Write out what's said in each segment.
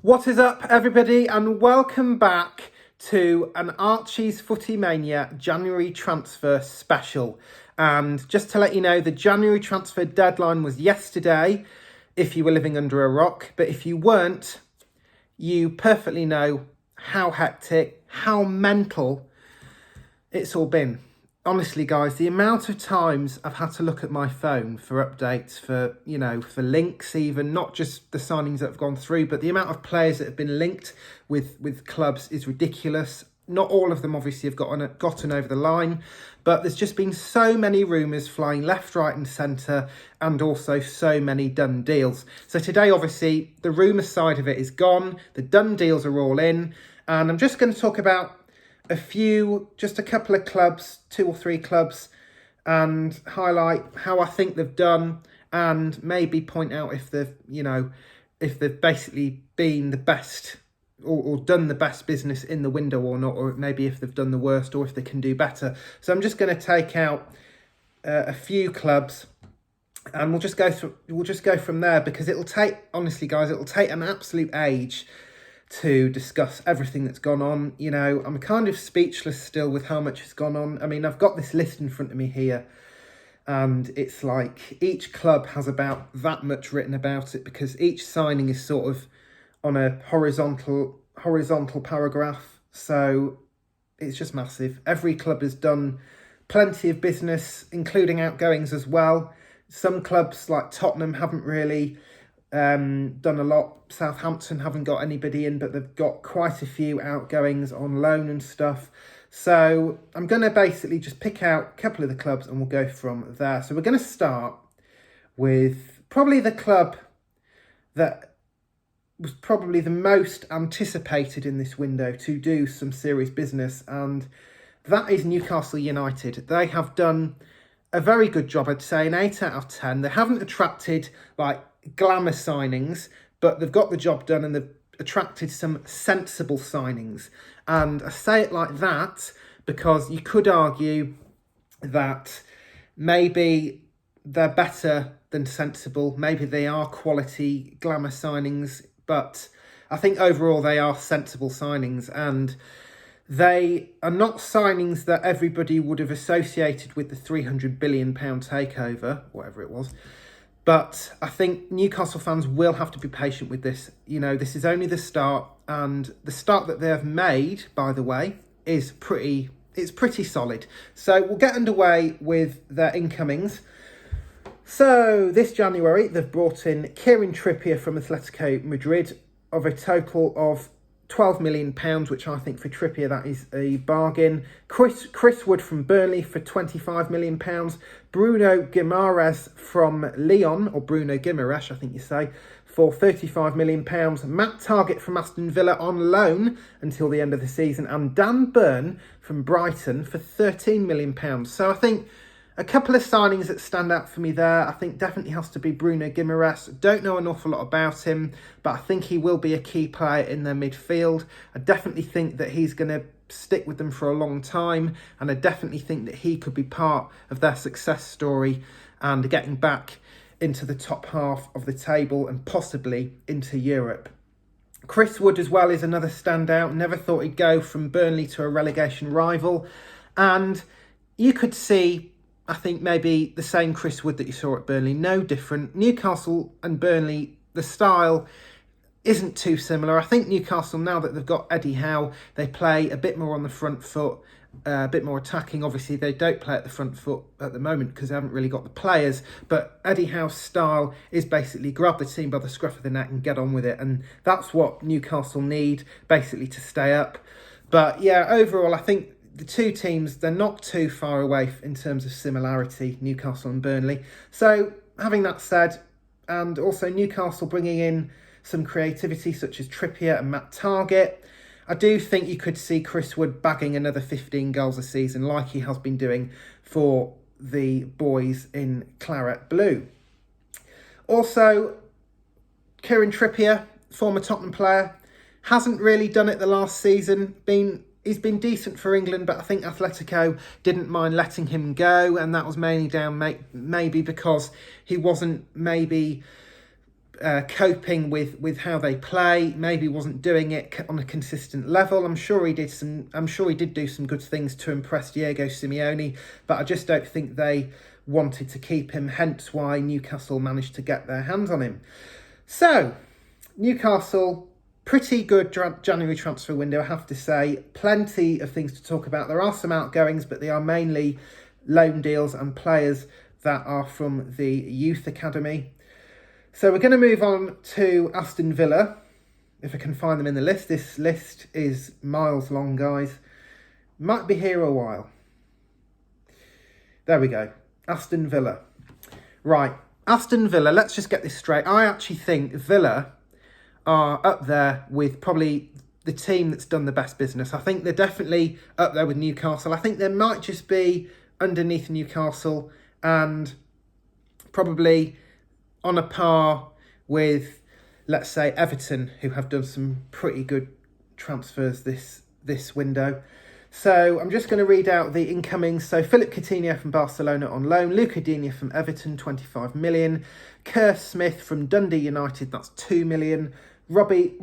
What is up, everybody, and welcome back to an Archie's Footy Mania January transfer special. And just to let you know, the January transfer deadline was yesterday, if you were living under a rock. But if you weren't, you perfectly know how hectic, how mental it's all been. Honestly, guys, the amount of times I've had to look at my phone for updates, for links even, not just the signings that have gone through, but the amount of players that have been linked with clubs is ridiculous. Not all of them obviously have gotten over the line, but there's just been so many rumours flying left, right and centre, and also so many done deals. So today, obviously, the rumour side of it is gone. The done deals are all in, and I'm just going to talk about just a couple of clubs, 2 or 3 clubs, and highlight how I think they've done, and maybe point out if they've basically been the best or done the best business in the window or not, or maybe if they've done the worst or if they can do better. So I'm just going to take out a few clubs, and we'll just go from there, because it'll take an absolute age to discuss everything that's gone on. I'm kind of speechless still with how much has gone on. I mean, I've got this list in front of me here, and it's like each club has about that much written about it, because each signing is sort of on a horizontal paragraph. So it's just massive. Every club has done plenty of business, including outgoings as well. Some clubs like Tottenham haven't really done a lot. Southampton haven't got anybody in, but they've got quite a few outgoings on loan and stuff. So I'm going to basically just pick out a couple of the clubs and we'll go from there. So we're going to start with probably the club that was probably the most anticipated in this window to do some serious business, and that is Newcastle United. They have done a very good job, I'd say, an 8 out of 10. They haven't attracted glamour signings, but they've got the job done and they've attracted some sensible signings. And I say it like that because you could argue that maybe they're better than sensible. Maybe they are quality glamour signings, but I think overall they are sensible signings, and they are not signings that everybody would have associated with the £300 billion takeover, whatever it was. But I think Newcastle fans will have to be patient with this. This is only the start, and the start that they have made, by the way, is pretty solid. So we'll get underway with their incomings. So this January, they've brought in Kieran Trippier from Atletico Madrid of a total of £12 million, which I think for Trippier, that is a bargain. Chris Wood from Burnley for £25 million. Bruno Guimaraes from Lyon, or Bruno Guimaraes, I think you say, for £35 million. Matt Targett from Aston Villa on loan until the end of the season. And Dan Burn from Brighton for £13 million. So I think a couple of signings that stand out for me there. I think definitely has to be Bruno Guimaraes. Don't know an awful lot about him, but I think he will be a key player in their midfield. I definitely think that he's going to stick with them for a long time, and I definitely think that he could be part of their success story and getting back into the top half of the table and possibly into Europe. Chris Wood as well is another standout. Never thought he'd go from Burnley to a relegation rival, and you could see, I think, maybe the same Chris Wood that you saw at Burnley. No different. Newcastle and Burnley, the style isn't too similar. I think Newcastle, now that they've got Eddie Howe, they play a bit more on the front foot, a bit more attacking. Obviously, they don't play at the front foot at the moment because they haven't really got the players. But Eddie Howe's style is basically grab the team by the scruff of the neck and get on with it. And that's what Newcastle need, basically, to stay up. But yeah, overall, I think the two teams, they're not too far away in terms of similarity, Newcastle and Burnley. So having that said, and also Newcastle bringing in some creativity such as Trippier and Matt Targett, I do think you could see Chris Wood bagging another 15 goals a season like he has been doing for the boys in Claret Blue. Also, Kieran Trippier, former Tottenham player, hasn't really done it the last season. He's been decent for England, but I think Atletico didn't mind letting him go, and that was mainly down maybe because he wasn't maybe coping with how they play. Maybe wasn't doing it on a consistent level. I'm sure he did do some good things to impress Diego Simeone, but I just don't think they wanted to keep him, hence why Newcastle managed to get their hands on him. So, Newcastle, pretty good January transfer window, I have to say. Plenty of things to talk about. There are some outgoings, but they are mainly loan deals and players that are from the youth academy. So we're going to move on to Aston Villa, if I can find them in the list. This list is miles long, guys. Might be here a while. There we go. Aston Villa. Right, Aston Villa, let's just get this straight. I actually think Villa are up there with probably the team that's done the best business. I think they're definitely up there with Newcastle. I think they might just be underneath Newcastle and probably on a par with, let's say, Everton, who have done some pretty good transfers this window. So I'm just going to read out the incomings. So Philippe Coutinho from Barcelona on loan, Coutinho from Everton, 25 million, Kerr Smith from Dundee United, that's 2 million, Robin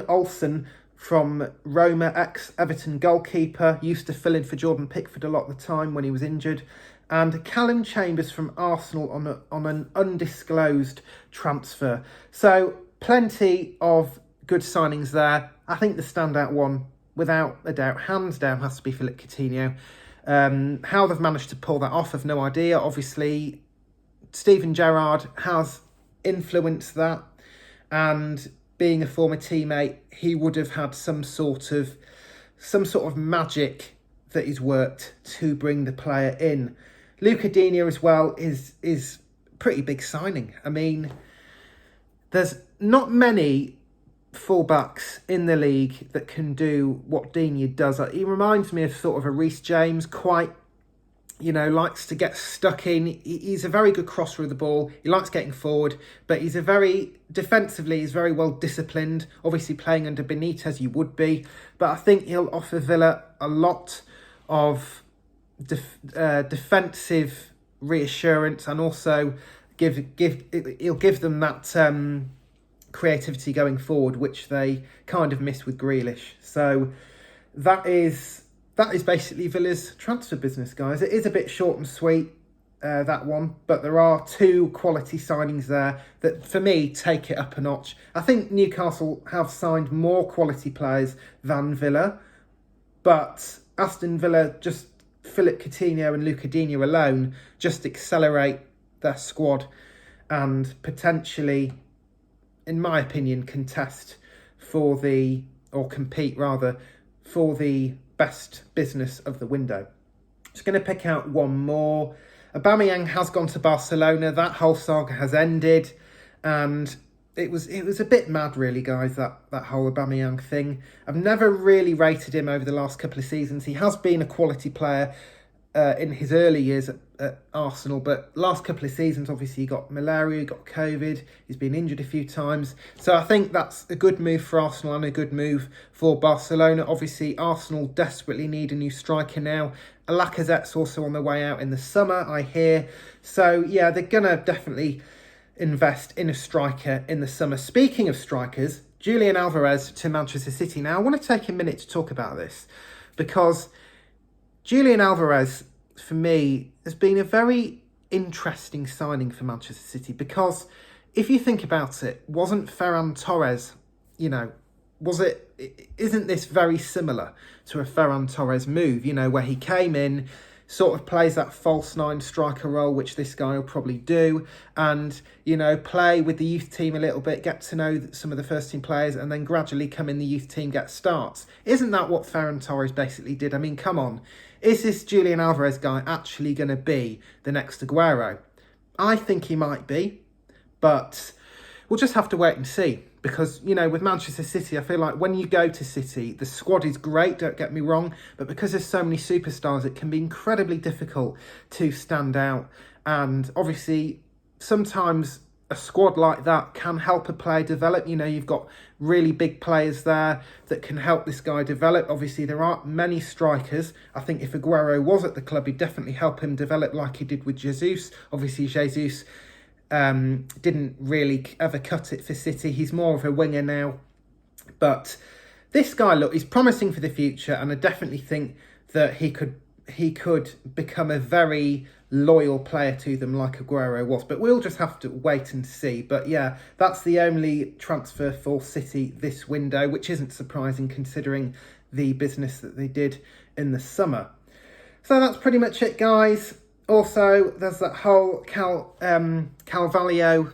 Olsen from Roma, ex-Everton goalkeeper, used to fill in for Jordan Pickford a lot of the time when he was injured, and Callum Chambers from Arsenal on an undisclosed transfer. So plenty of good signings there. I think the standout one, without a doubt, hands down, has to be Philippe Coutinho. How they've managed to pull that off, I've no idea. Obviously, Steven Gerrard has influenced that, and being a former teammate, he would have had some sort of magic that he's worked to bring the player in. Coutinho as well is pretty big signing. I mean, there's not many fullbacks in the league that can do what Digne does. He reminds me of sort of a Reece James, quite, likes to get stuck in. He's a very good crosser of the ball. He likes getting forward, but he's defensively, he's very well disciplined. Obviously playing under Benitez, you would be, but I think he'll offer Villa a lot of defensive reassurance, and also he'll give them that creativity going forward, which they kind of missed with Grealish. So that is basically Villa's transfer business, guys. It is a bit short and sweet, that one, but there are two quality signings there that, for me, take it up a notch. I think Newcastle have signed more quality players than Villa, but Aston Villa, just Philippe Coutinho and Coutinho alone, just accelerate their squad and potentially, in my opinion, compete for the best business of the window. Just going to pick out one more. Aubameyang has gone to Barcelona. That whole saga has ended, and it was a bit mad, really, guys, that whole Aubameyang thing. I've never really rated him over the last couple of seasons. He has been a quality player in his early years at Arsenal, but last couple of seasons, obviously, he got malaria, he got COVID, he's been injured a few times. So I think that's a good move for Arsenal and a good move for Barcelona. Obviously, Arsenal desperately need a new striker now. Lacazette's also on the way out in the summer, I hear. So, yeah, they're going to definitely invest in a striker in the summer. Speaking of strikers, Julian Alvarez to Manchester City. Now, I want to take a minute to talk about this, because Julian Alvarez, for me, has been a very interesting signing for Manchester City, because if you think about it, wasn't Ferran Torres, isn't this very similar to a Ferran Torres move, where he came in, sort of plays that false nine striker role, which this guy will probably do, and, play with the youth team a little bit, get to know some of the first team players, and then gradually come in the youth team, get starts. Isn't that what Ferran Torres basically did? I mean, come on. Is this Julian Alvarez guy actually going to be the next Aguero? I think he might be, but we'll just have to wait and see. Because, with Manchester City, I feel like when you go to City, the squad is great, don't get me wrong, but because there's so many superstars, it can be incredibly difficult to stand out. And obviously, sometimes a squad like that can help a player develop. You've got really big players there that can help this guy develop. Obviously, there aren't many strikers. I think if Aguero was at the club, he'd definitely help him develop like he did with Jesus. Obviously, Jesus didn't really ever cut it for City. He's more of a winger now. But this guy, look, he's promising for the future, and I definitely think that he could become a very loyal player to them like Aguero was. But we'll just have to wait and see. But yeah, that's the only transfer for City this window, which isn't surprising considering the business that they did in the summer. So that's pretty much it, guys. Also, there's that whole Carvalho,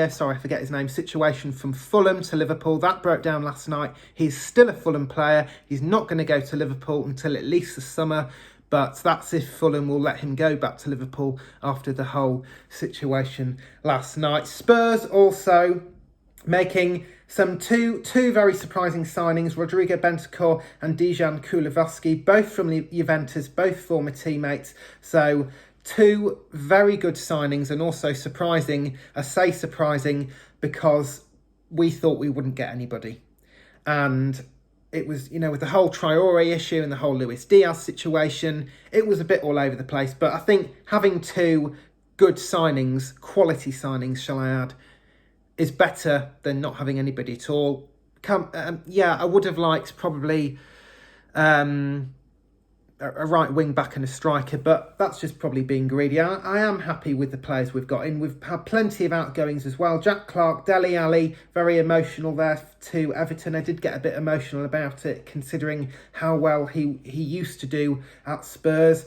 sorry, I forget his name, situation from Fulham to Liverpool. That broke down last night. He's still a Fulham player. He's not going to go to Liverpool until at least the summer. But that's if Fulham will let him go back to Liverpool after the whole situation last night. Spurs also making some two very surprising signings, Rodrigo, Bentico and Dijon, Coulovsky, both from Juventus, both former teammates. So two very good signings, and also surprising. I say surprising because we thought we wouldn't get anybody. And it was, with the whole Traore issue and the whole Luis Diaz situation, it was a bit all over the place. But I think having two good signings, quality signings, shall I add, is better than not having anybody at all. I would have liked probably a right wing back and a striker, but that's just probably being greedy. I am happy with the players we've got in. We've had plenty of outgoings as well. Jack Clark, Dele Alli, very emotional there to Everton. I did get a bit emotional about it, considering how well he used to do at Spurs.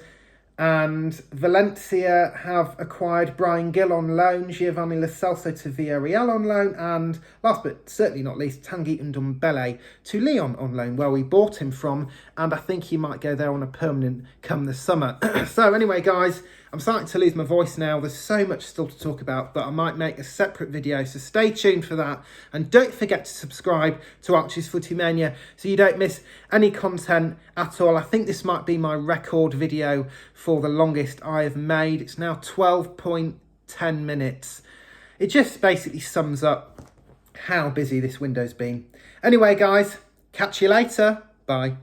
And Valencia have acquired Brian Gill on loan, Giovanni Lo Celso to Villarreal on loan, and last but certainly not least, Tanguy Ndombele to Lyon on loan, where we bought him from, and I think he might go there on a permanent come the summer. So anyway, guys, I'm starting to lose my voice now. There's so much still to talk about, but I might make a separate video, so stay tuned for that. And don't forget to subscribe to Archie's Footy Mania so you don't miss any content at all. I think this might be my record video for the longest I have made. It's now 12.10 minutes. It just basically sums up how busy this window's been. Anyway, guys, catch you later. Bye.